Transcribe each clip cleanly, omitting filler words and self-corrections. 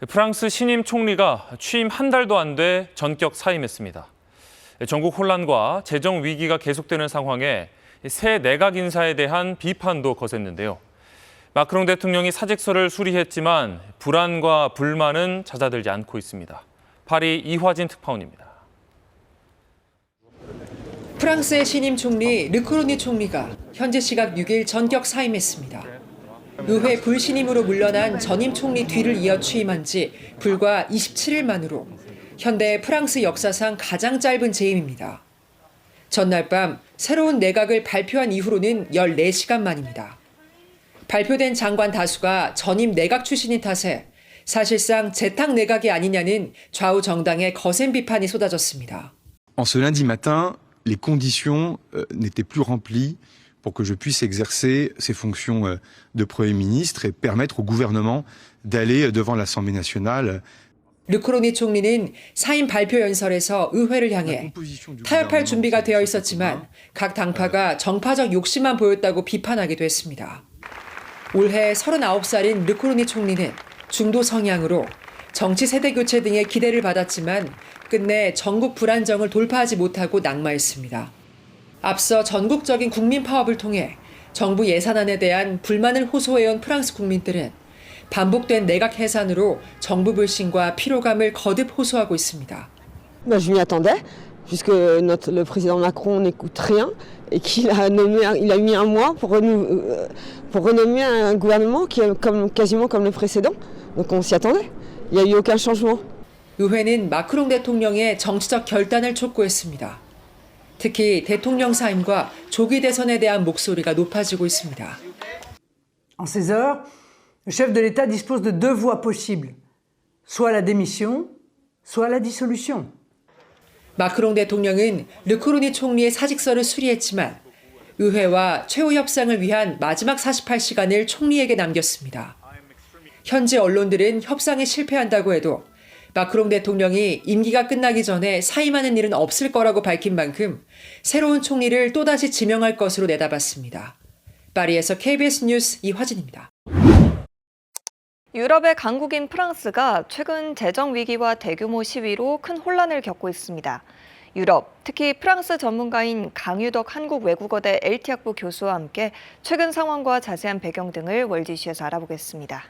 프랑스 신임 총리가 취임 한 달도 안 돼 전격 사임했습니다. 전국 혼란과 재정 위기가 계속되는 상황에 새 내각 인사에 대한 비판도 거셌는데요. 마크롱 대통령이 사직서를 수리했지만 불안과 불만은 잦아들지 않고 있습니다. 파리 이화진 특파원입니다. 프랑스의 신임 총리 르크로니 총리가 현재 시각 6일 전격 사임했습니다. 의회 불신임으로 물러난 전임 총리 뒤를 이어 취임한 지 불과 27일 만으로 현대 프랑스 역사상 가장 짧은 재임입니다. 전날 밤 새로운 내각을 발표한 이후로는 14시간 만입니다. 발표된 장관 다수가 전임 내각 출신인 탓에 사실상 재탕 내각이 아니냐는 좌우 정당의 거센 비판이 쏟아졌습니다. En ce lundi matin, les conditions n'étaient plus remplies pour que je puisse exercer ces fonctions de Premier ministre et permettre au gouvernement d'aller devant l'Assemblée nationale. 르크로니 총리는 사임 발표 연설에서 의회를 향해 타협할 준비가 되어 있었지만 각 당파가 정파적 욕심만 보였다고 비판하기도 했습니다. 올해 39살인 르크로니 총리는 중도 성향으로 정치 세대 교체 등의 기대를 받았지만 끝내 전국 불안정을 돌파하지 못하고 낙마했습니다. 앞서 전국적인 국민 파업을 통해 정부 예산안에 대한 불만을 호소해온 프랑스 국민들은 반복된 내각 해산으로 정부 불신과 피로감을 거듭 호소하고 있습니다. Je m'y attendais, puisque le président Macron n'écoute rien et qu'il a mis un mois pour renommer un gouvernement qui est quasiment comme le précédent. Donc on s'y attendait. Il n'y a eu aucun changement. 의회는 마크롱 대통령의 정치적 결단을 촉구했습니다. 특히 대통령 사임과 조기 대선에 대한 목소리가 높아지고 있습니다. En ces heures, le chef de l'État dispose de deux voies possibles, soit la démission, soit la dissolution. 마크롱 대통령은 르크로니 총리의 사직서를 수리했지만 의회와 최후 협상을 위한 마지막 48시간을 총리에게 남겼습니다. 현지 언론들은 협상에 실패한다고 해도 마크롱 대통령이 임기가 끝나기 전에 사임하는 일은 없을 거라고 밝힌 만큼 새로운 총리를 또다시 지명할 것으로 내다봤습니다. 파리에서 KBS 뉴스 이화진입니다. 유럽의 강국인 프랑스가 최근 재정 위기와 대규모 시위로 큰 혼란을 겪고 있습니다. 유럽, 특히 프랑스 전문가인 강유덕 한국외국어대 LT학부 교수와 함께 최근 상황과 자세한 배경 등을 월지시에서 알아보겠습니다.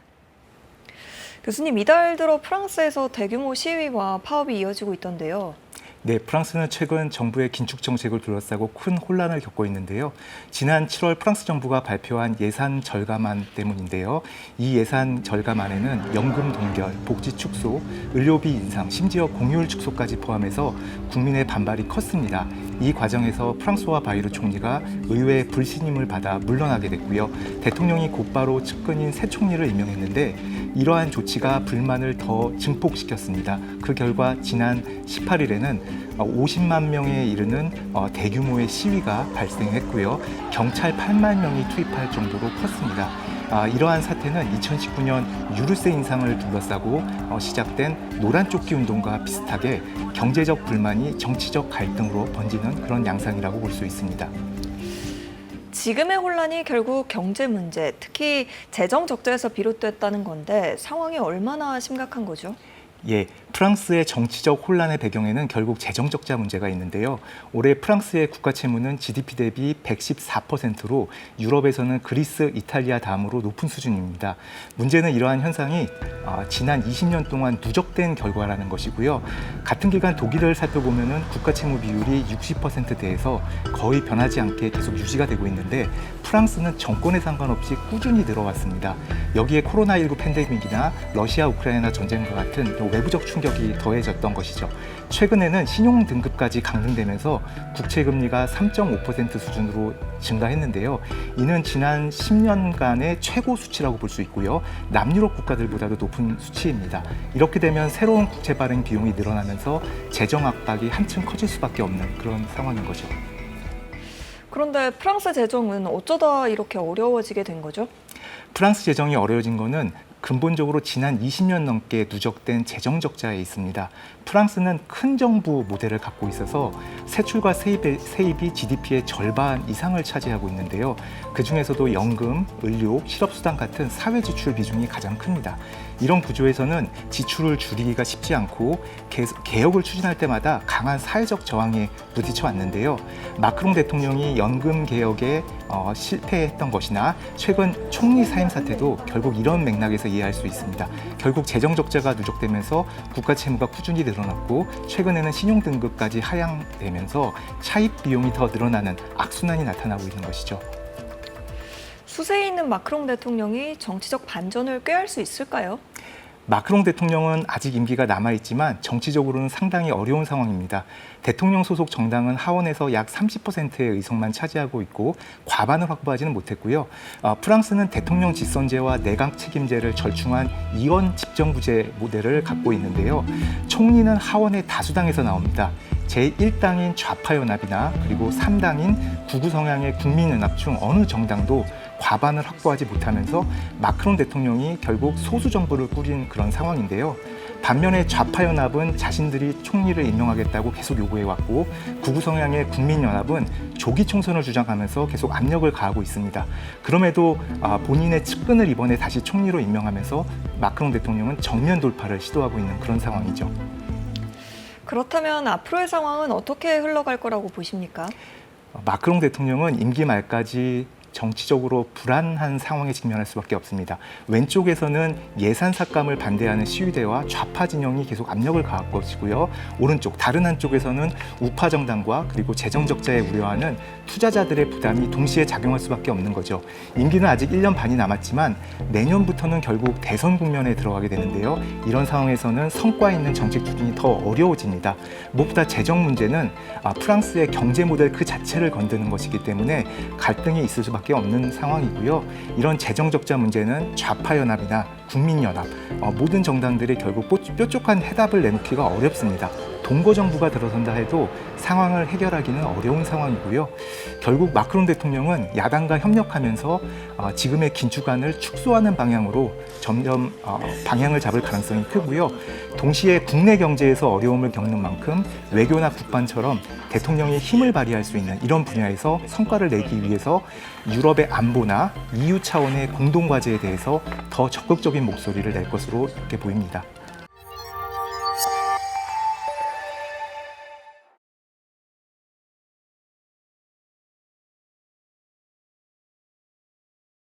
교수님, 이달 들어 프랑스에서 대규모 시위와 파업이 이어지고 있던데요. 네, 프랑스는 최근 정부의 긴축 정책을 둘러싸고 큰 혼란을 겪고 있는데요. 지난 7월 프랑스 정부가 발표한 예산 절감안 때문인데요. 이 예산 절감안에는 연금 동결, 복지 축소, 의료비 인상, 심지어 공휴일 축소까지 포함해서 국민의 반발이 컸습니다. 이 과정에서 프랑스와 바이르 총리가 의회의 불신임을 받아 물러나게 됐고요. 대통령이 곧바로 측근인 새 총리를 임명했는데 이러한 조치가 불만을 더 증폭시켰습니다. 그 결과 지난 18일에는 50만 명에 이르는 대규모의 시위가 발생했고요. 경찰 8만 명이 투입할 정도로 컸습니다. 이러한 사태는 2019년 유류세 인상을 둘러싸고 시작된 노란 조끼 운동과 비슷하게 경제적 불만이 정치적 갈등으로 번지는 그런 양상이라고 볼 수 있습니다. 지금의 혼란이 결국 경제 문제, 특히 재정 적자에서 비롯됐다는 건데 상황이 얼마나 심각한 거죠? 예, 프랑스의 정치적 혼란의 배경에는 결국 재정 적자 문제가 있는데요. 올해 프랑스의 국가 채무는 GDP 대비 114%로 유럽에서는 그리스, 이탈리아 다음으로 높은 수준입니다. 문제는 이러한 현상이 지난 20년 동안 누적된 결과라는 것이고요. 같은 기간 독일을 살펴보면 국가 채무 비율이 60%대에서 거의 변하지 않게 계속 유지가 되고 있는데 프랑스는 정권에 상관없이 꾸준히 늘어왔습니다. 여기에 코로나19 팬데믹이나 러시아 우크라이나 전쟁과 같은 외부적 충격이 더해졌던 것이죠. 최근에는 신용 등급까지 강등되면서 국채 금리가 3.5% 수준으로 증가했는데요. 이는 지난 10년간의 최고 수치라고 볼 수 있고요. 남유럽 국가들보다도 높은 수치입니다. 이렇게 되면 새로운 국채 발행 비용이 늘어나면서 재정 압박이 한층 커질 수밖에 없는 그런 상황인 거죠. 그런데 프랑스 재정은 어쩌다 이렇게 어려워지게 된 거죠? 프랑스 재정이 어려워진 거는 근본적으로 지난 20년 넘게 누적된 재정 적자에 있습니다. 프랑스는 큰 정부 모델을 갖고 있어서 세출과 세입이 GDP의 절반 이상을 차지하고 있는데요. 그중에서도 연금, 의료, 실업수당 같은 사회 지출 비중이 가장 큽니다. 이런 구조에서는 지출을 줄이기가 쉽지 않고 개혁을 추진할 때마다 강한 사회적 저항에 부딪혀 왔는데요. 마크롱 대통령이 연금 개혁에 실패했던 것이나 최근 총리 사임 사태도 결국 이런 맥락에서 이해할 수 있습니다. 결국 재정 적자가 누적되면서 국가 채무가 꾸준히 늘어났고 최근에는 신용 등급까지 하향되면서 차입 비용이 더 늘어나는 악순환이 나타나고 있는 것이죠. 수세에 있는 마크롱 대통령이 정치적 반전을 꾀할 수 있을까요? 마크롱 대통령은 아직 임기가 남아있지만 정치적으로는 상당히 어려운 상황입니다. 대통령 소속 정당은 하원에서 약 30%의 의석만 차지하고 있고 과반을 확보하지는 못했고요. 프랑스는 대통령 직선제와 내각 책임제를 절충한 이원 집정부제 모델을 갖고 있는데요. 총리는 하원의 다수당에서 나옵니다. 제1당인 좌파연합이나 그리고 3당인 구구 성향의 국민연합 중 어느 정당도 과반을 확보하지 못하면서 마크롱 대통령이 결국 소수 정부를 꾸린 그런 상황인데요. 반면에 좌파연합은 자신들이 총리를 임명하겠다고 계속 요구해왔고 구구 성향의 국민연합은 조기 총선을 주장하면서 계속 압력을 가하고 있습니다. 그럼에도 본인의 측근을 이번에 다시 총리로 임명하면서 마크롱 대통령은 정면 돌파를 시도하고 있는 그런 상황이죠. 그렇다면 앞으로의 상황은 어떻게 흘러갈 거라고 보십니까? 마크롱 대통령은 임기 말까지 정치적으로 불안한 상황에 직면할 수밖에 없습니다. 왼쪽에서는 예산 삭감을 반대하는 시위대와 좌파 진영이 계속 압력을 가할 것이고요. 오른쪽 다른 한쪽에서는 우파 정당과 그리고 재정 적자에 우려하는 투자자들의 부담이 동시에 작용할 수밖에 없는 거죠. 임기는 아직 1년 반이 남았지만 내년부터는 결국 대선 국면에 들어가게 되는데요. 이런 상황에서는 성과 있는 정책 추진이 더 어려워집니다. 무엇보다 재정 문제는 프랑스의 경제 모델 그 자체를 건드는 것이기 때문에 갈등이 있을 수밖에 없는 상황이고요. 이런 재정 적자 문제는 좌파연합이나 국민연합 모든 정당들이 결국 뾰족한 해답을 내놓기가 어렵습니다. 동거 정부가 들어선다 해도 상황을 해결하기는 어려운 상황이고요. 결국 마크롱 대통령은 야당과 협력하면서 지금의 긴축안을 축소하는 방향으로 점점 방향을 잡을 가능성이 크고요. 동시에 국내 경제에서 어려움을 겪는 만큼 외교나 국방처럼 대통령이 힘을 발휘할 수 있는 이런 분야에서 성과를 내기 위해서 유럽의 안보나 EU 차원의 공동과제에 대해서 더 적극적인 목소리를 낼 것으로 이렇게 보입니다.